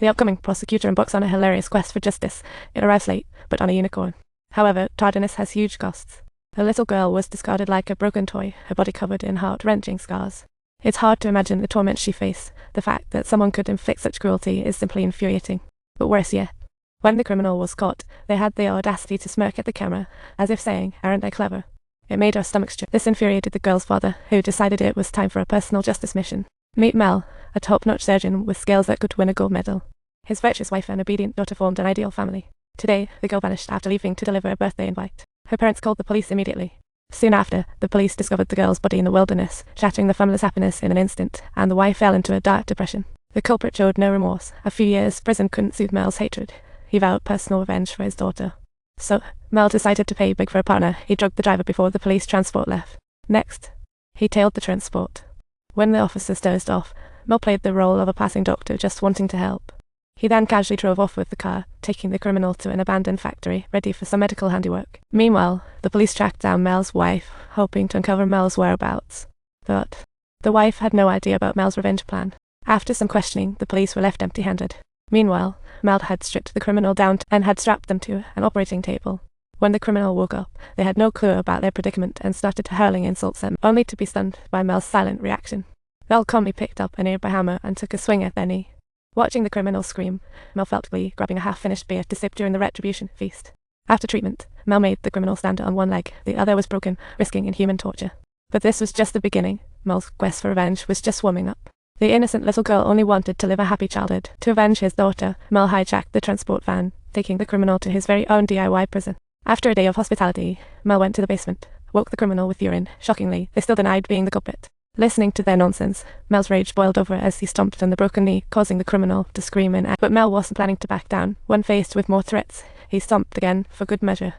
The upcoming prosecutor embarks on a hilarious quest for justice. It arrives late, but on a unicorn. However, tardiness has huge costs. The little girl was discarded like a broken toy, her body covered in heart-wrenching scars. It's hard to imagine the torment she faced. The fact that someone could inflict such cruelty is simply infuriating. But worse yet, when the criminal was caught, they had the audacity to smirk at the camera, as if saying, "Aren't I clever?" It made our stomachs churn. This infuriated the girl's father, who decided it was time for a personal justice mission. Meet Mel, a top-notch surgeon with skills that could win a gold medal. His virtuous wife and obedient daughter formed an ideal family. Today, the girl vanished after leaving to deliver a birthday invite. Her parents called the police immediately. Soon after, the police discovered the girl's body in the wilderness, shattering the family's happiness in an instant, and the wife fell into a dark depression. The culprit showed no remorse. A few years' prison couldn't soothe Mel's hatred. He vowed personal revenge for his daughter. So, Mel decided to pay big for a partner. He drugged the driver before the police transport left. Next, he tailed the transport. When the officers dozed off, Mel played the role of a passing doctor just wanting to help. He then casually drove off with the car, taking the criminal to an abandoned factory, ready for some medical handiwork. Meanwhile, the police tracked down Mel's wife, hoping to uncover Mel's whereabouts. But the wife had no idea about Mel's revenge plan. After some questioning, the police were left empty-handed. Meanwhile, Mel had stripped the criminal down and had strapped them to an operating table. When the criminal woke up, they had no clue about their predicament and started hurling insults at him, only to be stunned by Mel's silent reaction. Mel calmly picked up a nearby hammer and took a swing at their knee. Watching the criminal scream, Mel felt glee, grabbing a half-finished beer to sip during the retribution feast. After treatment, Mel made the criminal stand on one leg, the other was broken, risking inhuman torture. But this was just the beginning. Mel's quest for revenge was just warming up. The innocent little girl only wanted to live a happy childhood. To avenge his daughter, Mel hijacked the transport van, taking the criminal to his very own DIY prison. After a day of hospitality, Mel went to the basement, woke the criminal with urine. Shockingly, they still denied being the culprit. Listening to their nonsense, Mel's rage boiled over as he stomped on the broken knee, causing the criminal to scream in anger. But Mel wasn't planning to back down. When faced with more threats, he stomped again, for good measure.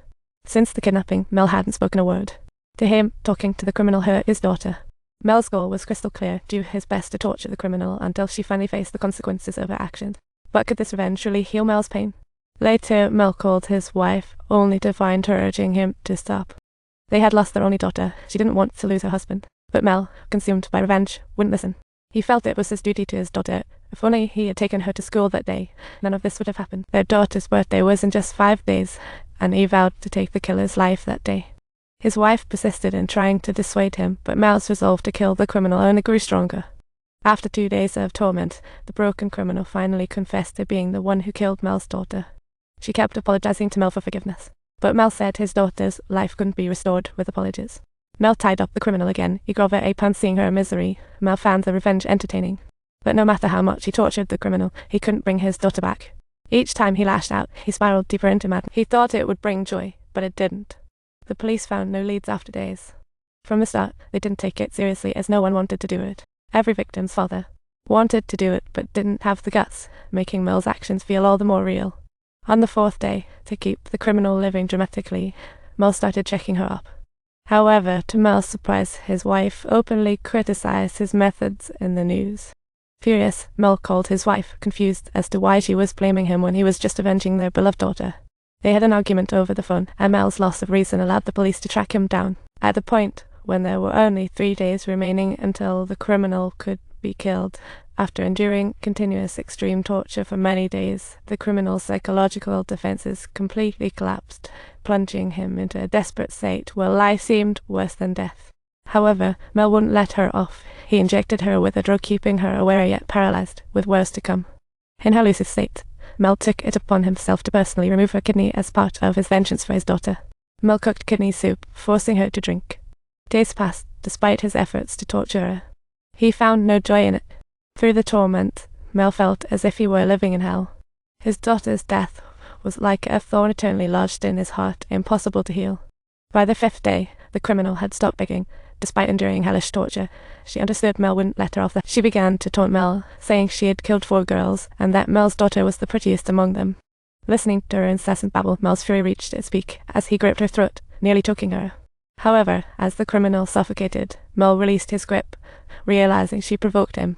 Since the kidnapping, Mel hadn't spoken a word. To him, talking to the criminal hurt his daughter. Mel's goal was crystal clear: do his best to torture the criminal until she finally faced the consequences of her actions. But could this revenge really heal Mel's pain? Later, Mel called his wife, only to find her urging him to stop. They had lost their only daughter. She didn't want to lose her husband. But Mel, consumed by revenge, wouldn't listen. He felt it was his duty to his daughter. If only he had taken her to school that day, none of this would have happened. Their daughter's birthday was in just 5 days, and he vowed to take the killer's life that day. His wife persisted in trying to dissuade him, but Mel's resolve to kill the criminal only grew stronger. After 2 days of torment, the broken criminal finally confessed to being the one who killed Mel's daughter. She kept apologizing to Mel for forgiveness, but Mel said his daughter's life couldn't be restored with apologies. Mel tied up the criminal again, eager over upon seeing her misery. Mel found the revenge entertaining. But no matter how much he tortured the criminal, he couldn't bring his daughter back. Each time he lashed out, he spiraled deeper into madness. He thought it would bring joy, but it didn't. The police found no leads after days. From the start, they didn't take it seriously as no one wanted to do it. Every victim's father wanted to do it but didn't have the guts, making Mel's actions feel all the more real. On the 4th day, to keep the criminal living dramatically, Mel started checking her up. However, to Mel's surprise, his wife openly criticized his methods in the news. Furious, Mel called his wife, confused as to why she was blaming him when he was just avenging their beloved daughter. They had an argument over the phone, and Mel's loss of reason allowed the police to track him down. At the point when there were only 3 days remaining until the criminal could be killed, after enduring continuous extreme torture for many days, the criminal's psychological defenses completely collapsed, plunging him into a desperate state where life seemed worse than death. However, Mel wouldn't let her off. He injected her with a drug, keeping her aware yet paralyzed, with worse to come. In her lucid state, Mel took it upon himself to personally remove her kidney as part of his vengeance for his daughter. Mel cooked kidney soup, forcing her to drink. Days passed, despite his efforts to torture her. He found no joy in it. Through the torment, Mel felt as if he were living in hell. His daughter's death was like a thorn eternally lodged in his heart, impossible to heal. By the 5th day, the criminal had stopped begging. Despite enduring hellish torture, she understood Mel wouldn't let her off. She began to taunt Mel, saying she had killed 4 girls, and that Mel's daughter was the prettiest among them. Listening to her incessant babble, Mel's fury reached its peak as he gripped her throat, nearly choking her. However, as the criminal suffocated, Mel released his grip, realizing she provoked him.